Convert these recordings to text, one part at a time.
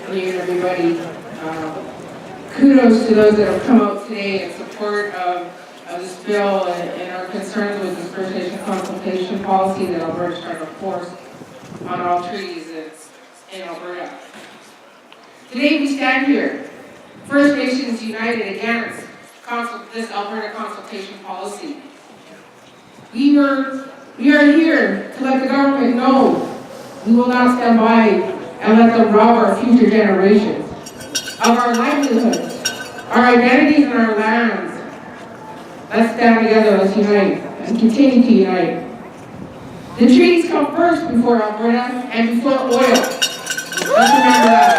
afternoon, everybody. Kudos to those that have come out today in support of this bill and are concerned with this First Nation consultation policy that Alberta is trying to force on all treaties in Alberta. Today we stand here, First Nations united against this Alberta consultation policy. We are here to let the government know we will not stand by and let them rob our future generations of our livelihoods, our identities, and our lands. Let's stand together, let's unite, and continue to unite. The treaties come first before Alberta and before oil. Let's remember that.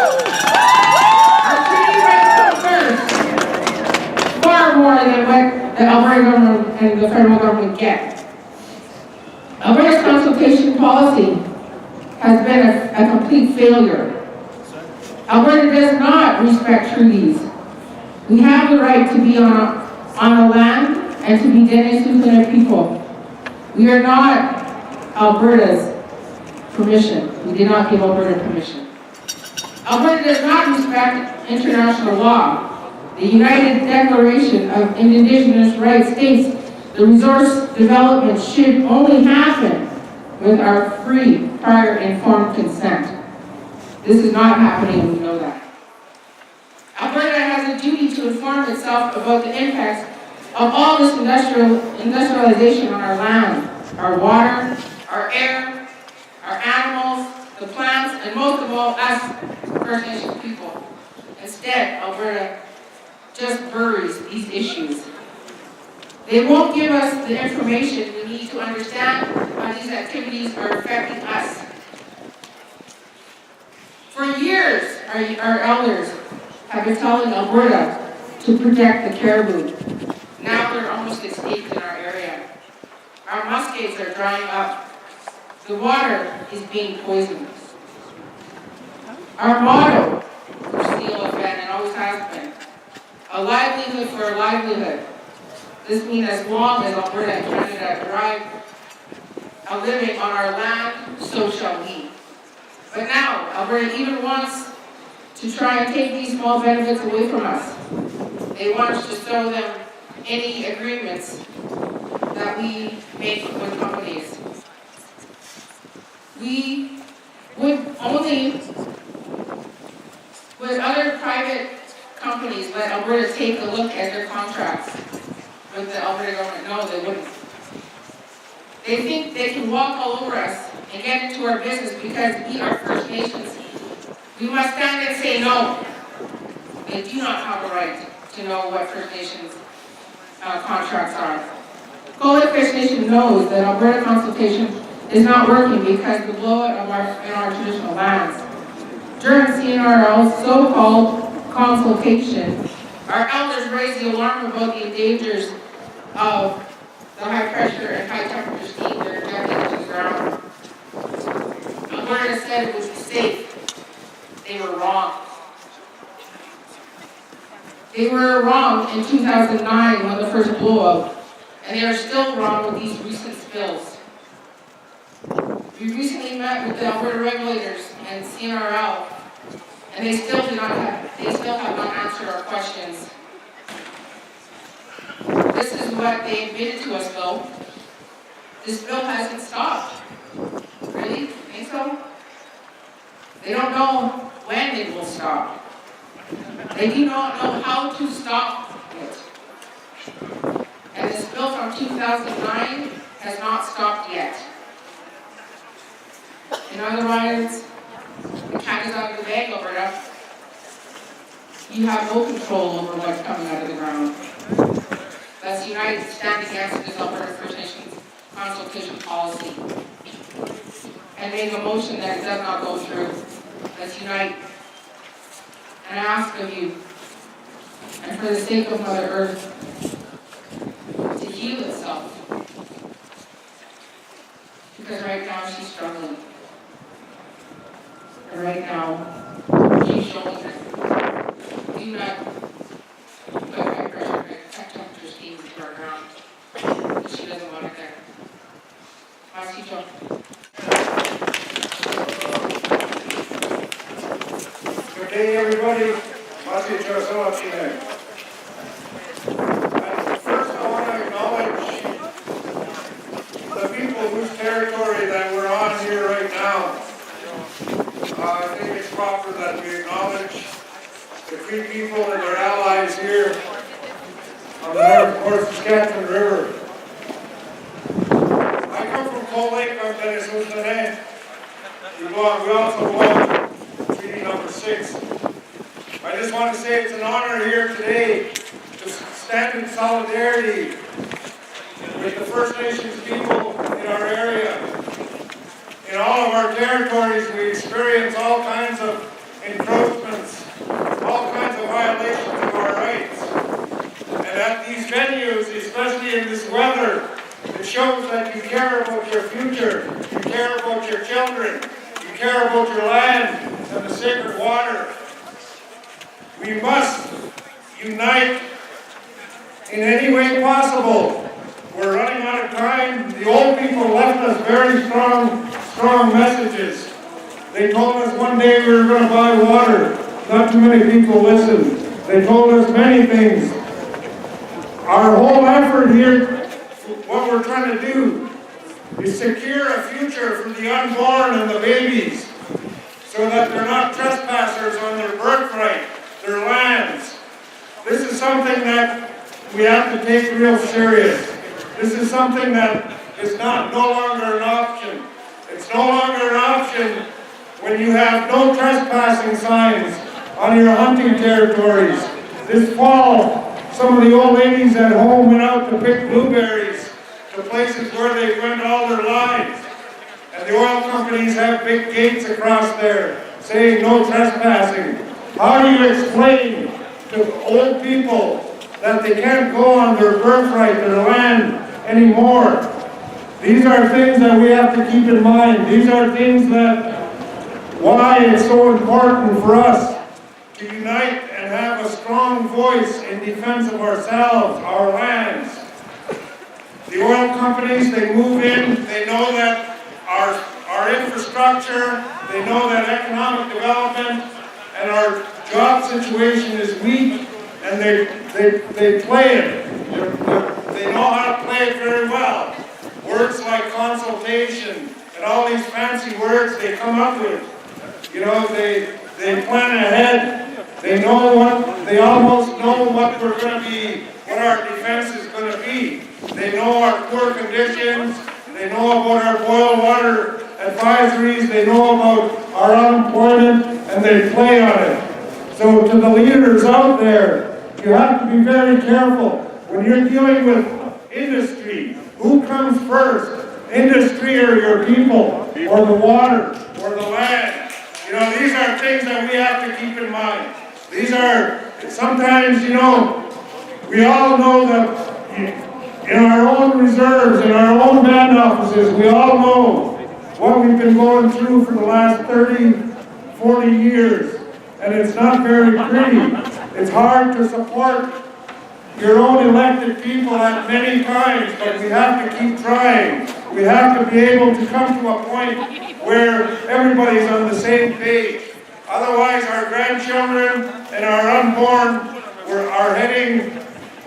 Our treaty rights come first, far more than what the Alberta government and the federal government get. Alberta's consultation policy has been a complete failure. Alberta does not respect treaties. We have the right to be on the land and to be Dene people. We are not Alberta's permission. We did not give Alberta permission. Alberta does not respect international law. The United Declaration of Indigenous Rights states the resource development should only happen with our free, prior, informed consent. This is not happening, and we know that. Alberta has a duty to inform itself about the impacts of all this industrialization on our land, our water, our air, our animals, the plants, and most of all, us, First Nations people. Instead, Alberta just buries these issues. They won't give us the information we need to understand how these activities are affecting us. For years, our elders have been telling Alberta to protect the caribou. Now they're almost extinct in our area. Our muskets are drying up. The water is being poisoned. Our motto for Steel has been and always has been, a livelihood for a livelihood. This means as long as Alberta and Canada derive a living on our land, so shall we. But now, Alberta even wants to try and take these small benefits away from us. They want us to show them any agreements that we make with companies. We would only, with other private companies, let Alberta take a look at their contracts with the Alberta government. No, they wouldn't. They think they can walk all over us and get into our business because we are First Nations. We must stand and say no. They do not have a right to know what First Nations contracts are. Coalition First Nation knows that Alberta consultation is not working because the blowout in our traditional lands. During CNRL's so-called consultation, our elders raised the alarm about the dangers of the high pressure and high temperature steam that are injected into the ground. Alberta said it was safe. They were wrong. They were wrong in 2009 when the first blowout, and they are still wrong with these recent spills. We recently met with the Alberta regulators and CNRL, and they still have not answered our questions. This is what they admitted to us, though. This bill hasn't stopped. Really? Think so? They don't know when it will stop. They do not know how to stop it. And this bill from 2009 has not stopped yet. In other words, the cat is out of the bag, Alberta. You have no control over what's coming out of the ground. Let's unite and stand against this Alberta First Nations consultation policy and make a motion that it does not go through. Let's unite. And I ask of you, and for the sake of Mother Earth, to heal itself. Because right now she's struggling. And right now, she's showing that do not put high pressure, high temperature steam into our ground. She doesn't want it there. Merci, Joe. Good day, everybody. Masi Charasalatine. First, I want to acknowledge the people whose territory that we're on here right now. I think it's proper that we acknowledge the Cree people and their allies here on the North Saskatchewan River. I come from Cold Lake, I'm Dennis Usdanet. We also belong to Treaty number 6. I just want to say it's an honor here today to stand in solidarity with the First Nations people in our area. In all of our territories, we experience all kinds of encroachments, all kinds of violations of our rights. And at these venues, especially in this weather, it shows that you care about your future, you care about your children, you care about your land and the sacred water. We must unite in any way possible. We're running out of time. The old people left us very strong messages. They told us one day we were going to buy water. Not too many people listened. They told us many things. Our whole effort here, what we're trying to do, is secure a future for the unborn and the babies so that they're not trespassers on their birthright, their lands. This is something that we have to take real serious. This is something that is no longer an option. It's no longer an option when you have no trespassing signs on your hunting territories. This fall, some of the old ladies at home went out to pick blueberries to places where they've went all their lives. And the oil companies have big gates across there saying no trespassing. How do you explain to old people that they can't go on their birthright, their land anymore? These are things that we have to keep in mind. These are things that why it's so important for us to unite and have a strong voice in defense of ourselves, our lands. The oil companies, they move in, they know that our infrastructure, they know that economic development and our job situation is weak, and they play it. They know how to play it very well. Words like consultation and all these fancy words they come up with. You know, they plan ahead. They almost know what we're going to be, what our defense is going to be. They know our poor conditions. They know about our boil water advisories. They know about our unemployment, and they play on it. So to the leaders out there, you have to be very careful when you're dealing with industry. Who comes first? Industry or your people, or the water, or the land? You know, these are things that we have to keep in mind. These are, sometimes, you know, we all know that in our own reserves, in our own band offices, we all know what we've been going through for the last 30, 40 years. And it's not very pretty. It's hard to support your own elected people at many times, but we have to keep trying. We have to be able to come to a point where everybody's on the same page. Otherwise, our grandchildren and our unborn are heading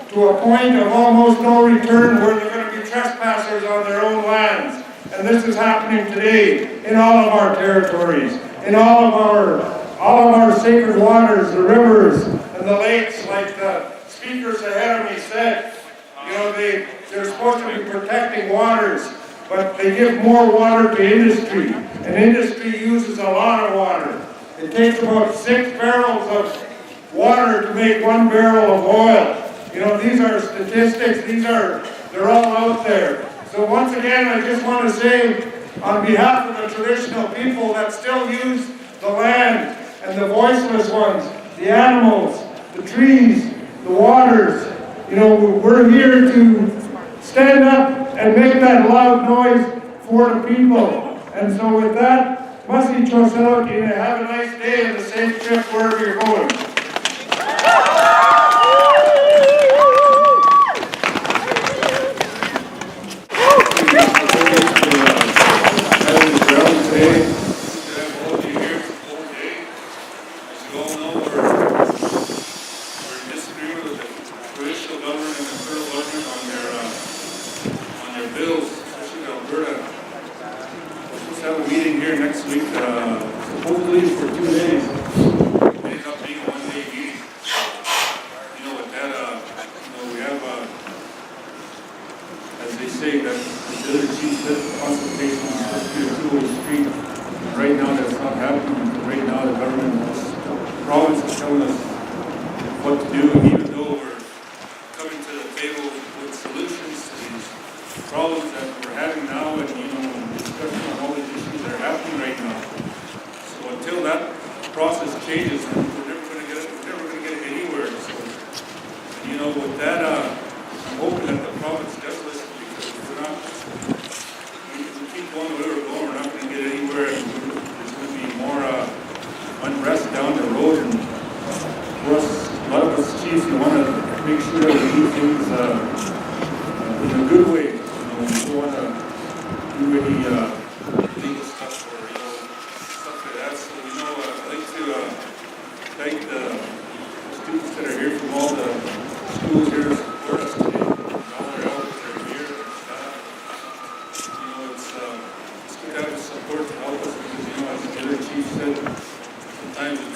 to a point of almost no return where they're going to be trespassers on their own lands. And this is happening today in all of our territories, in all of our sacred waters, the rivers and the lakes, like the speakers ahead of me said. You know, they're supposed to be protecting waters, but they give more water to industry, and industry uses a lot of water. It takes about 6 barrels of water to make 1 barrel of oil. You know, these are statistics, they're all out there. So once again, I just want to say, on behalf of the traditional people that still use the land, and the voiceless ones, the animals, the trees, the waters, you know, we're here to stand up and make that loud noise for the people. And so with that, Masi Charasalatine, have a nice day and a safe trip wherever you're going. Going province is telling us what to do, even though we're coming to the table with solutions to these problems that we're having now, and discussion on all these issues that are happening right now. So until that process changes, we're never going to get anywhere. So, with that, I'm hoping that the province does listen, because if we're not, if we keep going the way we're going, we're not going to get anywhere, and there's going to be more unrest down the road. And for us, a lot of us chiefs, we want to make sure that we do things in a good way. We don't want to do any legal stuff or stuff like that. So I'd like to thank the students that are here from all the schools here to support us today. All their elders that are here, their staff. It's good to have the support to help us, because as the other chief said, sometimes it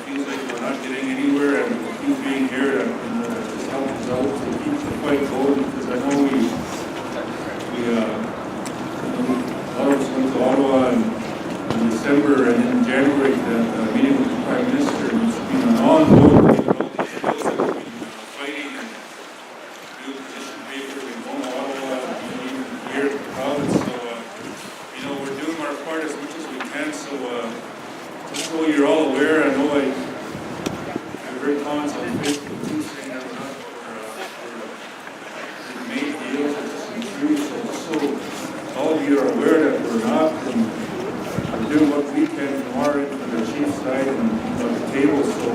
feels like we're not getting anywhere, and you being here just helps us out to keep the fight going, because I know a lot of us went to Ottawa in December, and in January, meeting with the Prime Minister, and it's been an ongoing, all these bills that we've been fighting, and new position papers, and going to Ottawa, and even here at the province. So, we're doing our part as much as we can. So, just so you're all aware, I know I've heard comments on Facebook too saying that we're not for made deals or just in truth. So just so all of you are aware that we're not, and we're doing what we can from our end, from the chief side and the table. So